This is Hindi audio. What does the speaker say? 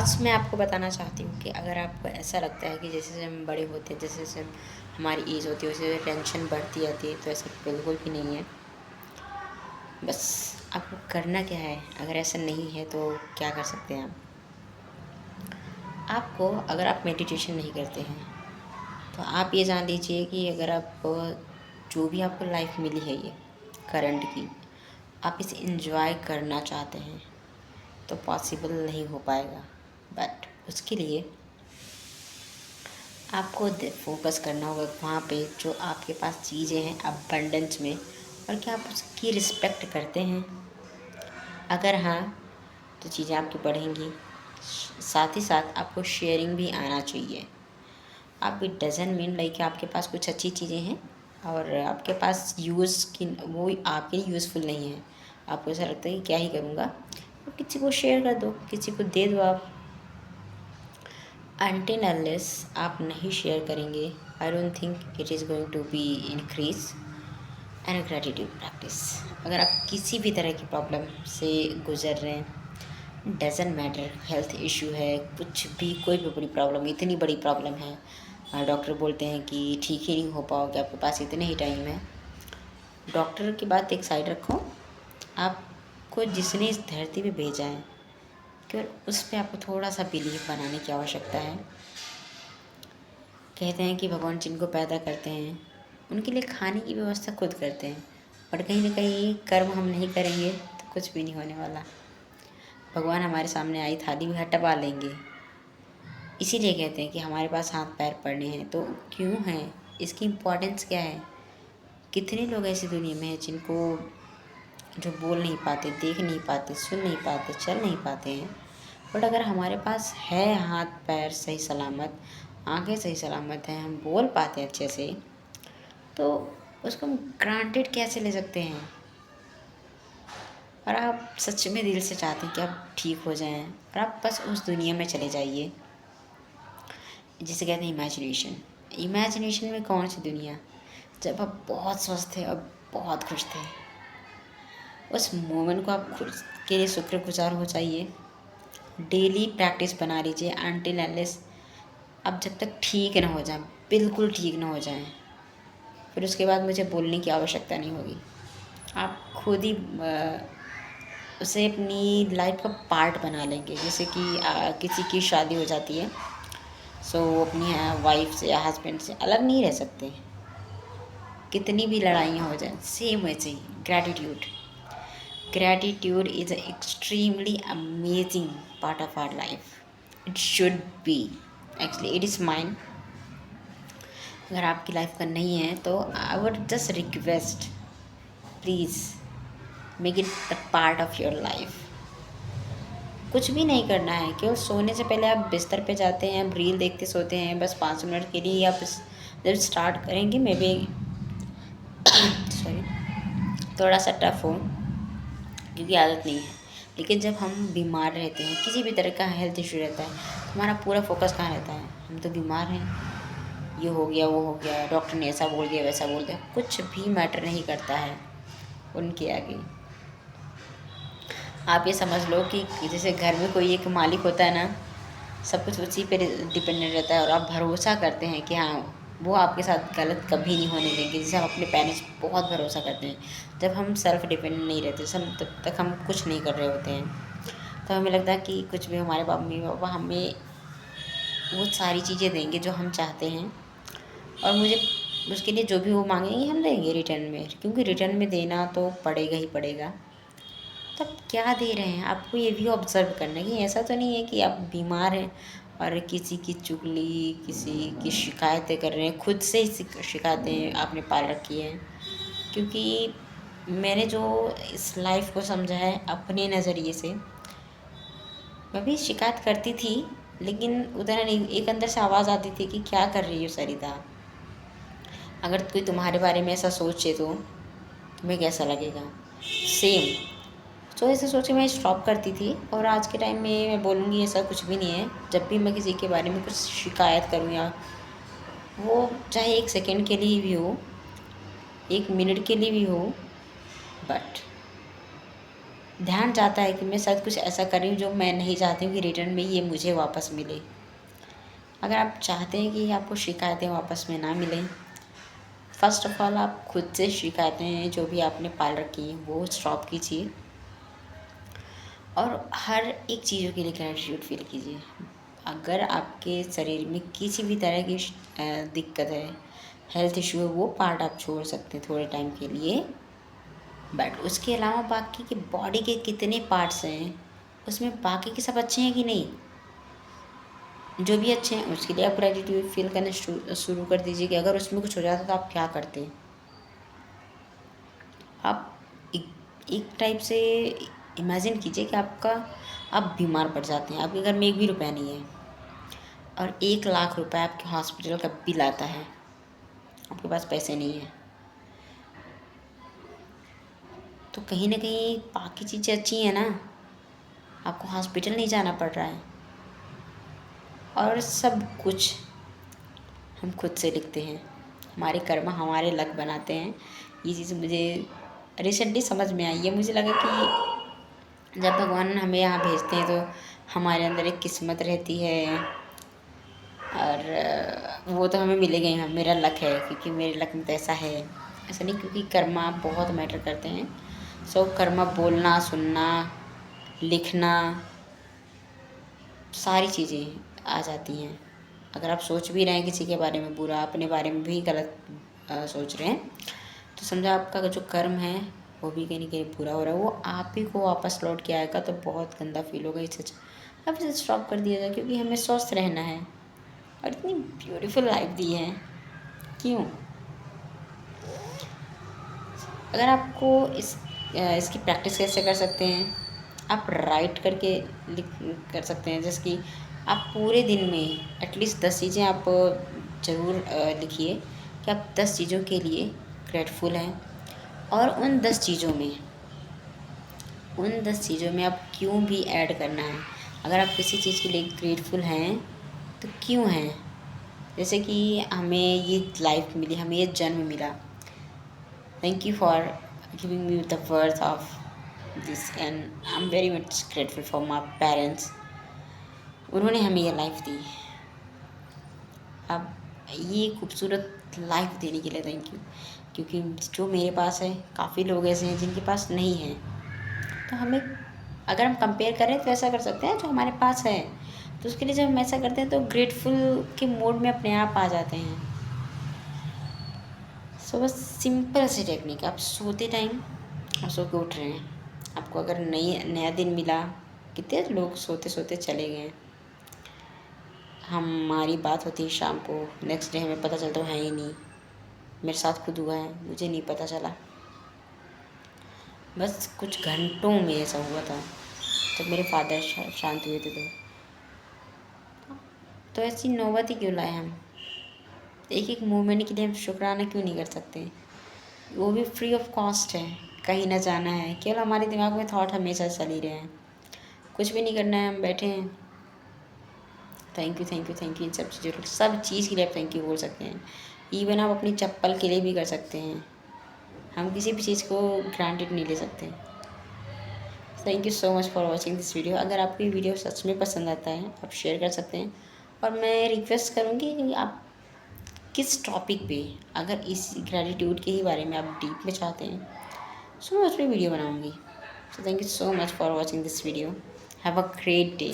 आज मैं आपको बताना चाहती हूँ कि अगर आपको ऐसा लगता है कि जैसे जैसे हम बड़े होते हैं, जैसे जैसे हमारी एज होती है, वैसे वैसे टेंशन बढ़ती जाती है, तो ऐसा बिल्कुल भी नहीं है। बस आपको करना क्या है, अगर ऐसा नहीं है तो क्या कर सकते हैं आपको अगर आप मेडिटेशन नहीं करते हैं तो आप ये जान लीजिए कि अगर आप जो भी आपको लाइफ मिली है ये करंट की, आप इसे एंजॉय करना चाहते हैं तो पॉसिबल नहीं हो पाएगा। बट उसके लिए आपको फोकस करना होगा वहाँ पे जो आपके पास चीज़ें हैं अबंडेंस में, और क्या आप उसकी रिस्पेक्ट करते हैं। अगर हाँ तो चीज़ें आपकी बढ़ेंगी। साथ ही साथ आपको शेयरिंग भी आना चाहिए। आप इट डजेंट मीन लाइक कि आपके पास कुछ अच्छी चीज़ें हैं और आपके पास यूज़ की वो आपके लिए यूज़फुल नहीं है, आपको ऐसा लगता है कि क्या ही करूँगा, तो किसी को शेयर कर दो, किसी को दे दो आप। अनटिल अनलेस आप नहीं शेयर करेंगे, I don't think it is going to be increase and gratitude practice. अगर आप किसी भी तरह की प्रॉब्लम से गुजर रहे हैं, डजेंट मैटर, हेल्थ इशू है, कुछ भी, कोई भी बड़ी प्रॉब्लम, इतनी बड़ी प्रॉब्लम है, डॉक्टर बोलते हैं कि ठीक ही नहीं हो पाओगे, आपके पास इतने ही टाइम है। डॉक्टर की बात एक साइड रखो, आपको जिसने इस धरती पे भेजा है केवल उस पर आपको थोड़ा सा बिलीव बनाने की आवश्यकता है। कहते हैं कि भगवान जिनको पैदा करते हैं उनके लिए खाने की व्यवस्था खुद करते हैं, बट कहीं ना कहीं कर्म हम नहीं करेंगे तो कुछ भी नहीं होने वाला। भगवान हमारे सामने आई थाली भी हटवा लेंगे। इसीलिए कहते हैं कि हमारे पास हाथ पैर पड़ने हैं तो क्यों हैं, इसकी इम्पोर्टेंस क्या है। कितने लोग ऐसी दुनिया में हैं जिनको, जो बोल नहीं पाते, देख नहीं पाते, सुन नहीं पाते, चल नहीं पाते हैं, बट अगर हमारे पास है हाथ पैर सही सलामत, आंखें सही सलामत हैं, हम बोल पाते हैं अच्छे से, तो उसको हम ग्रांटेड कैसे ले सकते हैं। और आप सच में दिल से चाहते हैं कि आप ठीक हो जाएं और आप बस उस दुनिया में चले जाइए जिसे कहते हैं इमेजिनेशन। इमेजिनेशन में कौन सी दुनिया, जब आप बहुत स्वस्थ थे और बहुत खुश थे, उस मोमेंट को आप खुद के लिए शुक्रगुजार हो जाइए। डेली प्रैक्टिस बना लीजिए अनटिल अनलेस आप जब तक ठीक ना हो जाएं, बिल्कुल ठीक ना हो जाएं, फिर उसके बाद मुझे बोलने की आवश्यकता नहीं होगी। आप खुद ही उसे अपनी लाइफ का पार्ट बना लेंगे। जैसे कि किसी की शादी हो जाती है, सो वो अपनी वाइफ से या हस्बैंड से अलग नहीं रह सकते, कितनी भी लड़ाइयाँ हो जाएं। सेम वैसे ही gratitude, gratitude is an extremely amazing part of our life. It should be, actually it is mine। अगर आपकी लाइफ का नहीं है तो I would just request, please make it a part of your life. कुछ भी नहीं करना है, केवल सोने से पहले आप बिस्तर पे जाते हैं, आप रील देखते सोते हैं, बस 5 मिनट के लिए आप जब स्टार्ट करेंगे मे बी सॉरी थोड़ा सा टफ हो क्योंकि आदत नहीं है, लेकिन जब हम बीमार रहते हैं, किसी भी तरह का हेल्थ इशू रहता है, तो हमारा पूरा फोकस कहाँ रहता है, हम तो बीमार हैं, ये हो गया वो हो गया, डॉक्टर ने ऐसा बोल दिया वैसा बोल दिया, कुछ भी मैटर नहीं करता है उनके आगे। आप ये समझ लो कि जैसे घर में कोई एक मालिक होता है ना, सब कुछ उसी पे डिपेंडेंट रहता है और आप भरोसा करते हैं कि हाँ वो आपके साथ गलत कभी नहीं होने देंगे। जैसे हम अपने पेरेंट्स बहुत भरोसा करते हैं, जब हम सेल्फ डिपेंडेंट नहीं रहते, सब तब तक हम कुछ नहीं कर रहे होते हैं, तो हमें लगता है कि कुछ भी हमारे मम्मी पापा हमें वो सारी चीज़ें देंगे जो हम चाहते हैं, और मुझे उसके लिए जो भी वो मांगेंगे हम देंगे रिटर्न में, क्योंकि रिटर्न में देना तो पड़ेगा ही पड़ेगा। तो आप क्या दे रहे हैं, आपको ये भी ऑब्ज़र्व करना है कि ऐसा तो नहीं है कि आप बीमार हैं और किसी की चुगली, किसी की शिकायतें कर रहे हैं, खुद से ही शिकायतें आपने पाल रखी हैं। क्योंकि मैंने जो इस लाइफ को समझा है अपने नज़रिए से, मैं भी शिकायत करती थी, लेकिन उधर नहीं, एक अंदर से आवाज़ आती थी कि क्या कर रही हो सरिता, अगर कोई तुम्हारे बारे में ऐसा सोचे तो तुम्हें कैसा लगेगा। सेम, तो ऐसे सोच के मैं स्टॉप करती थी। और आज के टाइम में मैं बोलूँगी ऐसा कुछ भी नहीं है, जब भी मैं किसी के बारे में कुछ शिकायत करूँ, या वो चाहे 1 सेकंड के लिए भी हो, 1 मिनट के लिए भी हो, बट ध्यान जाता है कि मैं शायद कुछ ऐसा कर रही हूँ जो मैं नहीं चाहती हूँ कि रिटर्न में ये मुझे वापस मिले। अगर आप चाहते हैं कि आपको शिकायतें वापस में ना मिलें, फ़र्स्ट ऑफ़ ऑल आप खुद से शिकायतें जो भी आपने पाल रखी हैं वो स्टॉप कीजिए और हर एक चीज़ों के लिए ग्रैटिट्यूड फील कीजिए। अगर आपके शरीर में किसी भी तरह की दिक्कत है, हेल्थ इशू है, वो पार्ट आप छोड़ सकते हैं थोड़े टाइम के लिए, बट उसके अलावा बाकी के बॉडी के कितने पार्ट्स हैं उसमें बाकी के सब अच्छे हैं कि नहीं, जो भी अच्छे हैं उसके लिए आप ग्रेटिट्यूड फील करना शुरू कर दीजिए कि अगर उसमें कुछ हो जाता तो आप क्या करते। आप एक टाइप से इमेजिन कीजिए कि आप बीमार पड़ जाते हैं, आपके घर में एक भी रुपया नहीं है और 1 लाख रुपए आपके हॉस्पिटल का बिल आता है, आपके पास पैसे नहीं है, तो कहीं ना कहीं बाकी चीज़ें अच्छी हैं ना, आपको हॉस्पिटल नहीं जाना पड़ रहा है और सब कुछ हम खुद से लिखते हैं, हमारे कर्म हमारे लक बनाते हैं। ये चीज़ मुझे रिसेंटली समझ में आई है। मुझे लगा कि जब भगवान हमें यहाँ भेजते हैं तो हमारे अंदर एक किस्मत रहती है और वो तो हमें मिलेगा ही, मेरा लक है क्योंकि मेरे लक में तो ऐसा है, ऐसा नहीं, क्योंकि कर्मा बहुत मैटर करते हैं। सो कर्मा बोलना, सुनना, लिखना, सारी चीज़ें आ जाती हैं। अगर आप सोच भी रहे हैं किसी के बारे में बुरा, अपने बारे में भी गलत सोच रहे हैं, तो समझा आपका जो कर्म है वो भी कहीं ना कहीं पूरा हो रहा है, वो आप ही को वापस लौट के आएगा, तो बहुत गंदा फील होगा। इससे अब इसे स्टॉप कर दिया जाए क्योंकि हमें स्वस्थ रहना है और इतनी ब्यूटीफुल लाइफ दी है, क्यों। अगर आपको इसकी प्रैक्टिस कैसे कर सकते हैं, आप राइट करके लिख कर सकते हैं, जैसे कि आप पूरे दिन में एटलीस्ट 10 चीज़ें आप ज़रूर लिखिए कि आप 10 चीज़ों के लिए ग्रेटफुल हैं और उन 10 चीज़ों में आप क्यों भी ऐड करना है। अगर आप किसी चीज़ के लिए ग्रेटफुल हैं तो क्यों हैं, जैसे कि हमें ये लाइफ मिली, हमें ये जन्म मिला, thank you for giving me the worth of this and I am very much grateful for my parents, उन्होंने हमें ये लाइफ दी। अब ये खूबसूरत लाइफ देने के लिए थैंक यू, क्योंकि जो मेरे पास है काफ़ी लोग ऐसे हैं जिनके पास नहीं है, तो हमें अगर हम कंपेयर करें तो ऐसा कर सकते हैं जो हमारे पास है, तो उसके लिए जब हम ऐसा करते हैं तो ग्रेटफुल के मोड में अपने आप आ जाते हैं। सो बस सिंपल सी टेक्निक, आप सोते टाइम और सो के उठ रहे हैं, आपको अगर नया दिन मिला, कितने लोग सोते सोते चले गए, हमारी बात होती है शाम को, नेक्स्ट डे हमें पता चलता है ही नहीं, मेरे साथ खुद हुआ है, मुझे नहीं पता चला, बस कुछ घंटों में ऐसा हुआ था जब मेरे फादर शांत हुए थे। तो ऐसी नौबत ही क्यों लाए हम, एक एक मोमेंट के लिए हम शुक्राना क्यों नहीं कर सकते, वो भी फ्री ऑफ कॉस्ट है, कहीं ना जाना है, केवल हमारे दिमाग में थॉट हमेशा चल ही रहे हैं, कुछ भी नहीं करना है, हम बैठे हैं, thank you thank you thank you, इन सब चीज़ों, सब चीज़ के लिए आप थैंक यू बोल सकते हैं, इवन आप अपनी चप्पल के लिए भी कर सकते हैं, हम किसी भी चीज़ को ग्रांटेड नहीं ले सकते। Thank you so much for watching this video. अगर आपको ये वीडियो सच में पसंद आता है आप शेयर कर सकते हैं, और मैं रिक्वेस्ट करूँगी कि आप किस टॉपिक पे, अगर इस ग्रेटिट्यूड के ही बारे में आप डीप में चाहते हैं सो मैं उस पर वीडियो बनाऊँगी। So thank you so much for watching this video, have a great day.